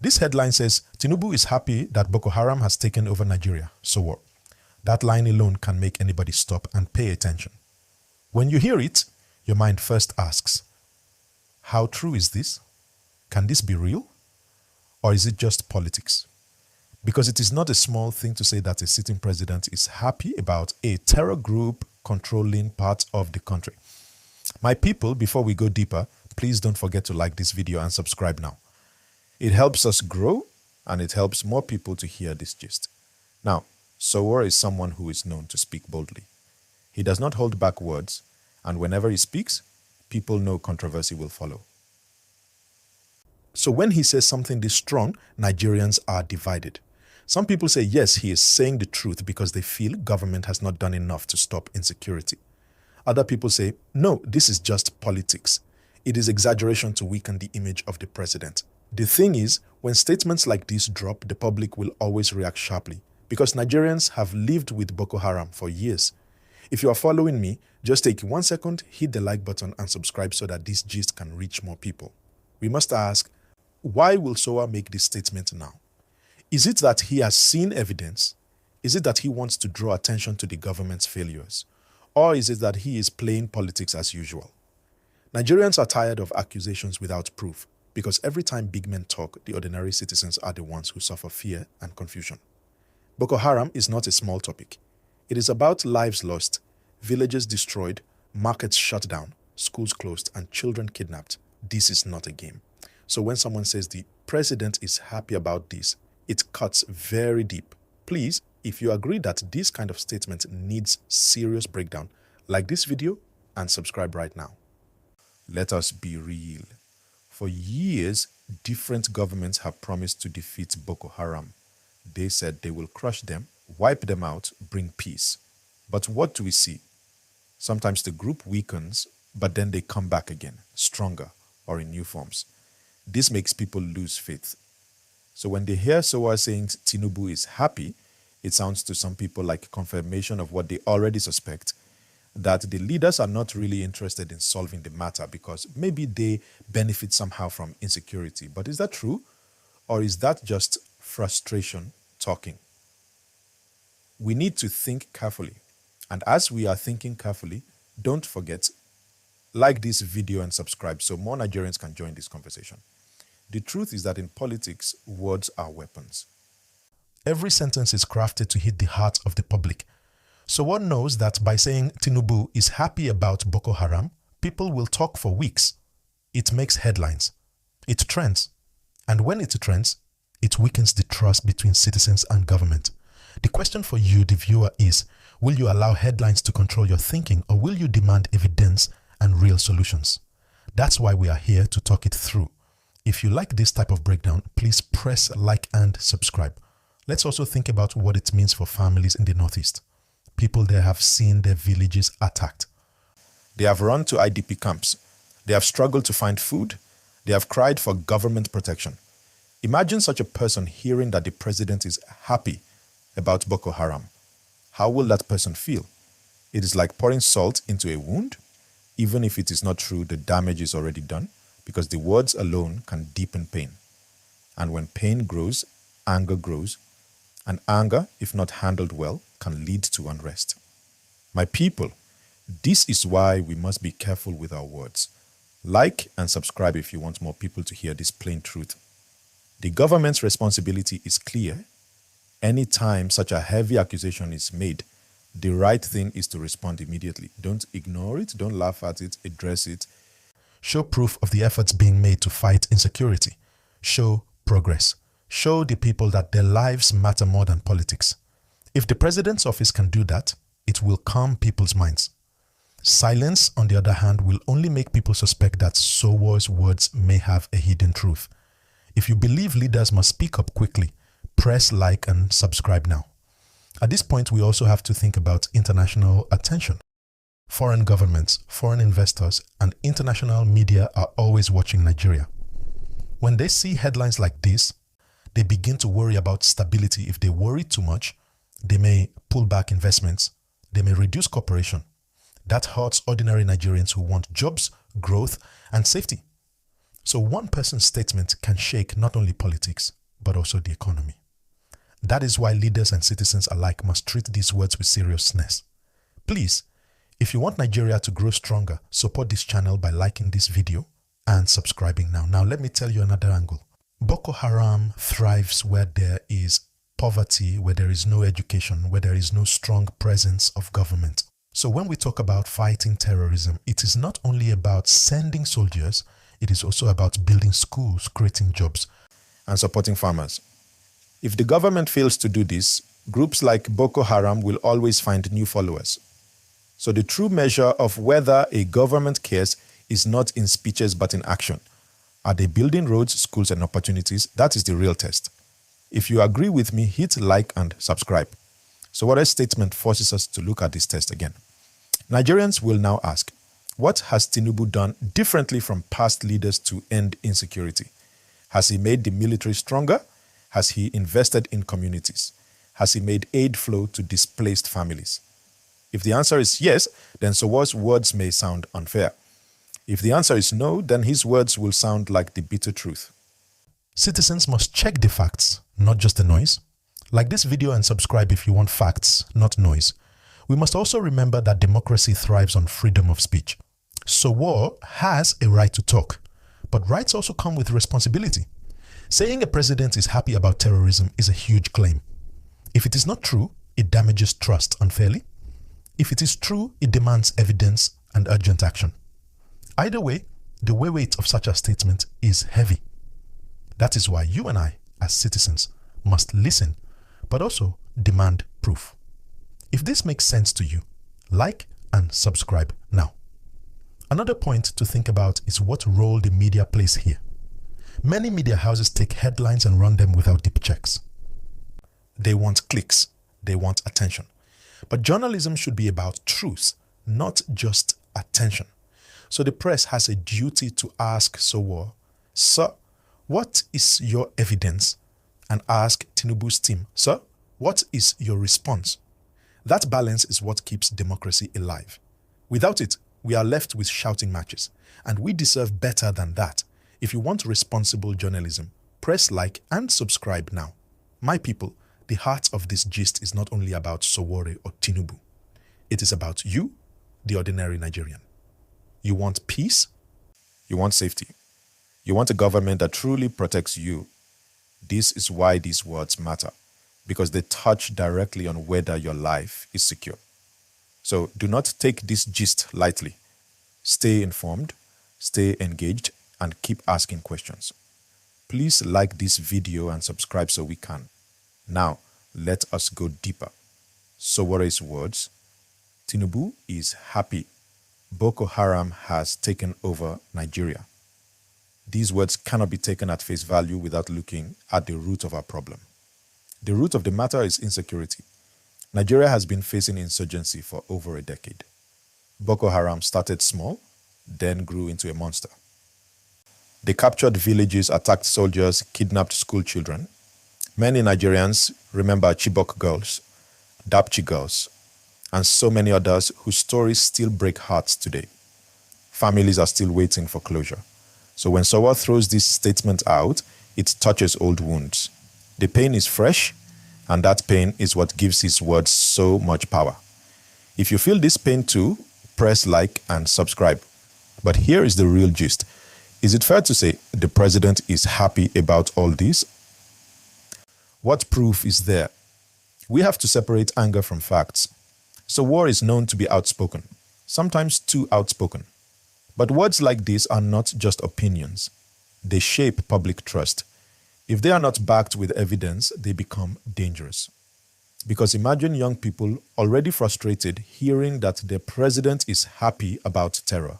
This headline says, Tinubu is happy that Bokóharam has taken over Nigeria. Sowore. That line alone can make anybody stop and pay attention. When you hear it, your mind first asks, how true is this? Can this be real? Or is it just politics? Because it is not a small thing to say that a sitting president is happy about a terror group controlling part of the country. My people, before we go deeper, please don't forget to like this video and subscribe now. It helps us grow and it helps more people to hear this gist. Now, Sowore is someone who is known to speak boldly. He does not hold back words, and whenever he speaks, people know controversy will follow. So when he says something this strong, Nigerians are divided. Some people say, yes, he is saying the truth because they feel government has not done enough to stop insecurity. Other people say, no, this is just politics. It is exaggeration to weaken the image of the president. The thing is, when statements like this drop, the public will always react sharply because Nigerians have lived with Bokóharam for years. If you are following me, just take 1 second, hit the like button and subscribe so that this gist can reach more people. We must ask, why will Sowore make this statement now? Is it that he has seen evidence? Is it that he wants to draw attention to the government's failures? Or is it that he is playing politics as usual? Nigerians are tired of accusations without proof because every time big men talk, the ordinary citizens are the ones who suffer fear and confusion. Bokóharam is not a small topic. It is about lives lost, villages destroyed, markets shut down, schools closed, and children kidnapped. This is not a game. So when someone says the president is happy about this, it cuts very deep. Please, if you agree that this kind of statement needs serious breakdown, like this video and subscribe right now. Let us be real. For years, different governments have promised to defeat Bokóharam. They said they will crush them, wipe them out, bring peace. But what do we see? Sometimes the group weakens, but then they come back again, stronger or in new forms. This makes people lose faith. So when they hear Sowore saying Tinubu is happy, it sounds to some people like confirmation of what they already suspect, that the leaders are not really interested in solving the matter because maybe they benefit somehow from insecurity. But is that true? Or is that just frustration talking? We need to think carefully. And as we are thinking carefully, don't forget, like this video and subscribe so more Nigerians can join this conversation. The truth is that in politics, words are weapons. Every sentence is crafted to hit the heart of the public. So one knows that by saying Tinubu is happy about Bokóharam, people will talk for weeks. It makes headlines. It trends. And when it trends, it weakens the trust between citizens and government. The question for you, the viewer, is, will you allow headlines to control your thinking or will you demand evidence and real solutions? That's why we are here to talk it through. If you like this type of breakdown, please press like and subscribe. Let's also think about what it means for families in the Northeast. People there have seen their villages attacked. They have run to IDP camps. They have struggled to find food. They have cried for government protection. Imagine such a person hearing that the president is happy about Bokóharam. How will that person feel? It is like pouring salt into a wound. Even if it is not true, the damage is already done because the words alone can deepen pain. And when pain grows, anger grows. And anger, if not handled well, can lead to unrest. My people, this is why we must be careful with our words. Like and subscribe if you want more people to hear this plain truth. The government's responsibility is clear. Anytime such a heavy accusation is made, the right thing is to respond immediately. Don't ignore it, don't laugh at it, address it. Show proof of the efforts being made to fight insecurity. Show progress. Show the people that their lives matter more than politics. If the president's office can do that, it will calm people's minds. Silence, on the other hand, will only make people suspect that Sowore's words may have a hidden truth. If you believe leaders must speak up quickly, press like and subscribe now. At this point, we also have to think about international attention. Foreign governments, foreign investors, and international media are always watching Nigeria. When they see headlines like this, they begin to worry about stability. If they worry too much, they may pull back investments. They may reduce cooperation. That hurts ordinary Nigerians who want jobs, growth, and safety. So one person's statement can shake not only politics, but also the economy. That is why leaders and citizens alike must treat these words with seriousness. Please, if you want Nigeria to grow stronger, support this channel by liking this video and subscribing now. Now, let me tell you another angle. Boko Haram thrives where there is poverty, where there is no education, where there is no strong presence of government. So when we talk about fighting terrorism, it is not only about sending soldiers, it is also about building schools, creating jobs, and supporting farmers. If the government fails to do this, groups like Boko Haram will always find new followers. So the true measure of whether a government cares is not in speeches but in action. Are they building roads, schools, and opportunities? That is the real test. If you agree with me, hit like and subscribe. Sowore's statement forces us to look at this test again. Nigerians will now ask, what has Tinubu done differently from past leaders to end insecurity? Has he made the military stronger? Has he invested in communities? Has he made aid flow to displaced families? If the answer is yes, then Sowore's words may sound unfair. If the answer is no, then his words will sound like the bitter truth. Citizens must check the facts, not just the noise. Like this video and subscribe if you want facts, not noise. We must also remember that democracy thrives on freedom of speech. Sowore has a right to talk, but rights also come with responsibility. Saying a president is happy about terrorism is a huge claim. If it is not true, it damages trust unfairly. If it is true, it demands evidence and urgent action. Either way, the weight of such a statement is heavy. That is why you and I, as citizens, must listen, but also demand proof. If this makes sense to you, like and subscribe now. Another point to think about is what role the media plays here. Many media houses take headlines and run them without deep checks. They want clicks, they want attention. But journalism should be about truth, not just attention. So the press has a duty to ask Sowore, sir, what is your evidence? And ask Tinubu's team, sir, what is your response? That balance is what keeps democracy alive. Without it, we are left with shouting matches, and we deserve better than that. If you want responsible journalism, press like and subscribe now. My people, the heart of this gist is not only about Sowore or Tinubu. It is about you, the ordinary Nigerian. You want peace? You want safety? You want a government that truly protects you? This is why these words matter, because they touch directly on whether your life is secure. So do not take this gist lightly. Stay informed, stay engaged, and keep asking questions. Please like this video and subscribe so we can. Now, let us go deeper. Sowore's words, Tinubu is happy Boko Haram has taken over Nigeria. These words cannot be taken at face value without looking at the root of our problem. The root of the matter is insecurity. Nigeria has been facing insurgency for over a decade. Boko Haram started small, then grew into a monster. They captured villages, attacked soldiers, kidnapped school children. Many Nigerians remember Chibok girls, Dapchi girls, and so many others whose stories still break hearts today. Families are still waiting for closure. So when Sowore throws this statement out, it touches old wounds. The pain is fresh, and that pain is what gives his words so much power. If you feel this pain too, press like and subscribe. But here is the real gist. Is it fair to say the president is happy about all this? What proof is there? We have to separate anger from facts. Sowore is known to be outspoken, sometimes too outspoken. But words like this are not just opinions. They shape public trust. If they are not backed with evidence, they become dangerous. Because imagine young people already frustrated hearing that their president is happy about terror.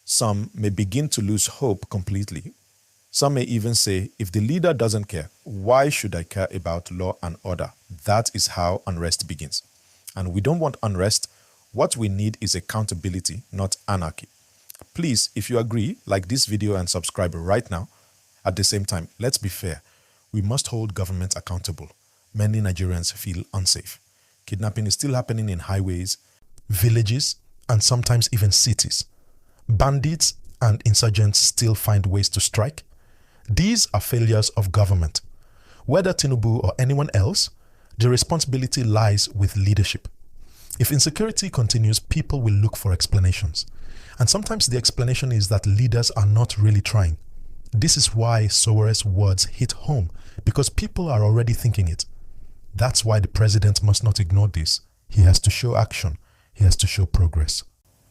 Some may begin to lose hope completely. Some may even say, if the leader doesn't care, why should I care about law and order? That is how unrest begins. And we don't want unrest. What we need is accountability, not anarchy. Please, if you agree, like this video and subscribe right now. At the same time, let's be fair. We must hold government accountable. Many Nigerians feel unsafe. Kidnapping is still happening in highways, villages, and sometimes even cities. Bandits and insurgents still find ways to strike? These are failures of government. Whether Tinubu or anyone else, the responsibility lies with leadership. If insecurity continues, people will look for explanations. And sometimes the explanation is that leaders are not really trying. This is why Sowore's words hit home, because people are already thinking it. That's why the president must not ignore this. He has to show action. He has to show progress.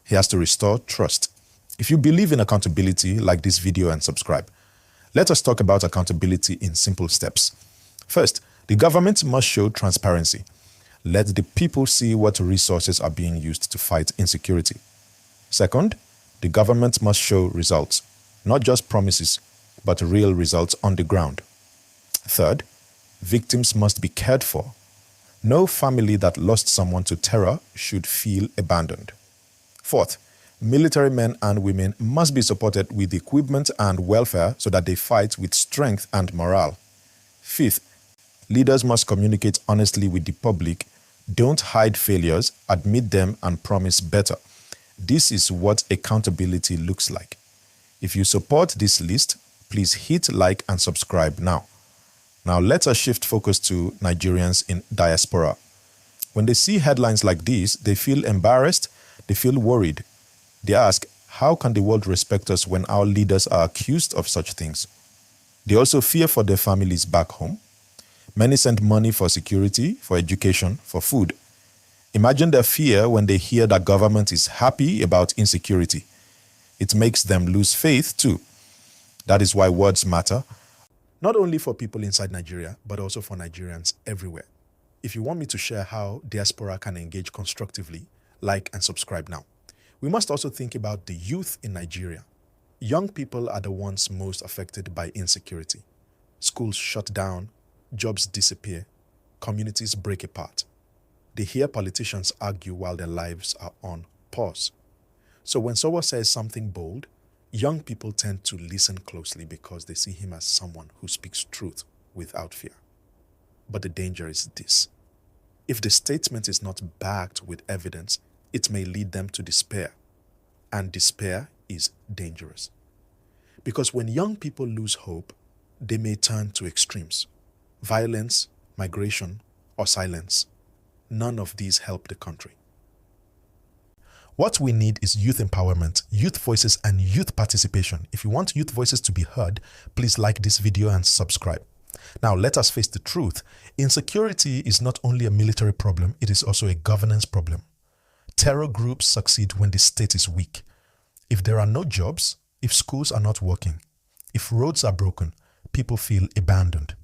He has to restore trust. If you believe in accountability, like this video and subscribe. Let us talk about accountability in simple steps. First, the government must show transparency. Let the people see what resources are being used to fight insecurity. Second, the government must show results, not just promises, but real results on the ground. Third, victims must be cared for. No family that lost someone to terror should feel abandoned. Fourth, military men and women must be supported with equipment and welfare so that they fight with strength and morale. Fifth, leaders must communicate honestly with the public. Don't hide failures, admit them, and promise better. This is what accountability looks like. If you support this list, please hit like and subscribe now. Now let us shift focus to Nigerians in diaspora. When they see headlines like these, they feel embarrassed, they feel worried. They ask, how can the world respect us when our leaders are accused of such things? They also fear for their families back home. Many send money for security, for education, for food. Imagine their fear when they hear that government is happy about insecurity. It makes them lose faith too. That is why words matter, not only for people inside Nigeria, but also for Nigerians everywhere. If you want me to share how diaspora can engage constructively, like and subscribe now. We must also think about the youth in Nigeria. Young people are the ones most affected by insecurity. Schools shut down, jobs disappear, communities break apart. They hear politicians argue while their lives are on pause. So when Sowore says something bold, young people tend to listen closely because they see him as someone who speaks truth without fear. But the danger is this. If the statement is not backed with evidence, it may lead them to despair. And despair is dangerous. Because when young people lose hope, they may turn to extremes. Violence, migration, or silence. None of these help the country. What we need is youth empowerment, youth voices, and youth participation. If you want youth voices to be heard, please like this video and subscribe. Now, let us face the truth. Insecurity is not only a military problem, it is also a governance problem. Terror groups succeed when the state is weak. If there are no jobs, if schools are not working, if roads are broken, people feel abandoned.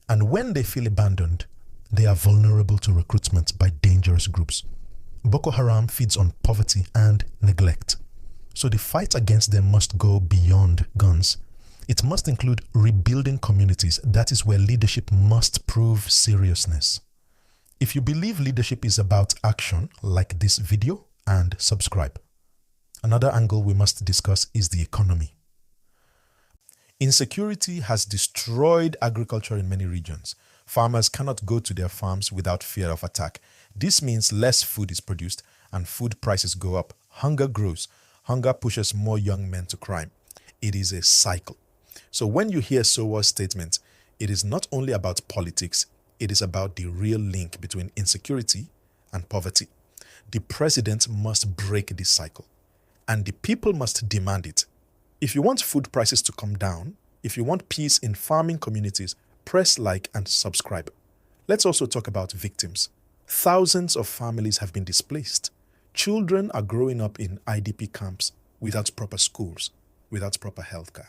And when they feel abandoned, they are vulnerable to recruitment by dangerous groups. Bokóharam feeds on poverty and neglect. So the fight against them must go beyond guns. It must include rebuilding communities. That is where leadership must prove seriousness. If you believe leadership is about action, like this video and subscribe. Another angle we must discuss is the economy. Insecurity has destroyed agriculture in many regions. Farmers cannot go to their farms without fear of attack. This means less food is produced and food prices go up. Hunger grows. Hunger pushes more young men to crime. It is a cycle. So when you hear Sowore's statement, it is not only about politics, it is about the real link between insecurity and poverty. The president must break this cycle, and the people must demand it. If you want food prices to come down, if you want peace in farming communities, press like and subscribe. Let's also talk about victims. Thousands of families have been displaced. Children are growing up in IDP camps without proper schools, without proper healthcare.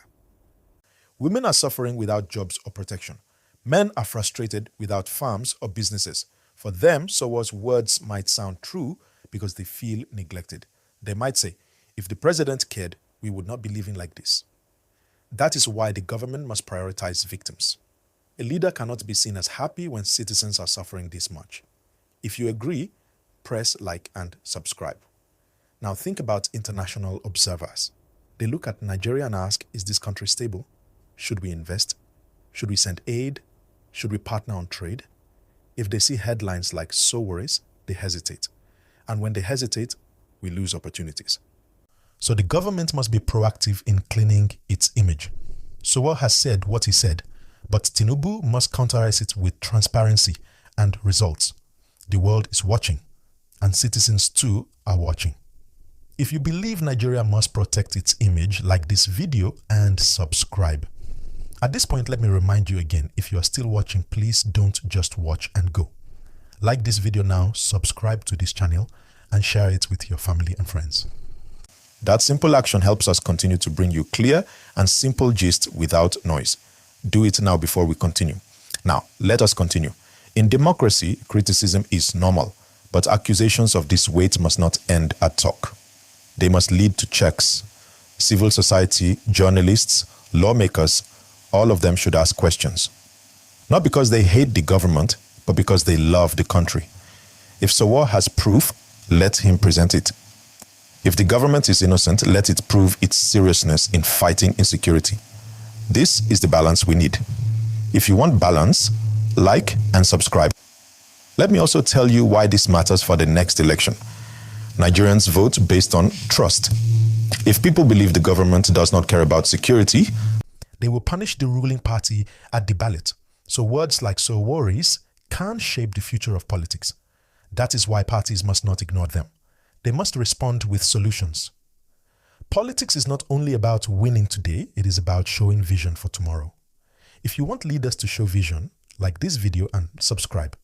Women are suffering without jobs or protection. Men are frustrated without farms or businesses. For them, Sowore's words might sound true because they feel neglected. They might say, if the president cared, we would not be living like this. That is why the government must prioritize victims. A leader cannot be seen as happy when citizens are suffering this much. If you agree, press like and subscribe. Now think about international observers. They look at Nigeria and ask, is this country stable? Should we invest? Should we send aid? Should we partner on trade? If they see headlines like Sowore's, they hesitate. And when they hesitate, we lose opportunities. So the government must be proactive in cleaning its image. Sowore has said what he said, but Tinubu must counteract it with transparency and results. The world is watching, and citizens too are watching. If you believe Nigeria must protect its image, like this video and subscribe. At this point, let me remind you again, if you are still watching, please don't just watch and go. Like this video now, subscribe to this channel, and share it with your family and friends. That simple action helps us continue to bring you clear and simple gist without noise. Do it now before we continue. Now, let us continue. In democracy, criticism is normal, but accusations of this weight must not end at talk. They must lead to checks. Civil society, journalists, lawmakers, all of them should ask questions. Not because they hate the government, but because they love the country. If Sowore has proof, let him present it. If the government is innocent, let it prove its seriousness in fighting insecurity. This is the balance we need. If you want balance, like and subscribe. Let me also tell you why this matters for the next election. Nigerians vote based on trust. If people believe the government does not care about security, they will punish the ruling party at the ballot. So words like Sowore's can shape the future of politics. That is why parties must not ignore them. They must respond with solutions. Politics is not only about winning today, it is about showing vision for tomorrow. If you want leaders to show vision, like this video and subscribe.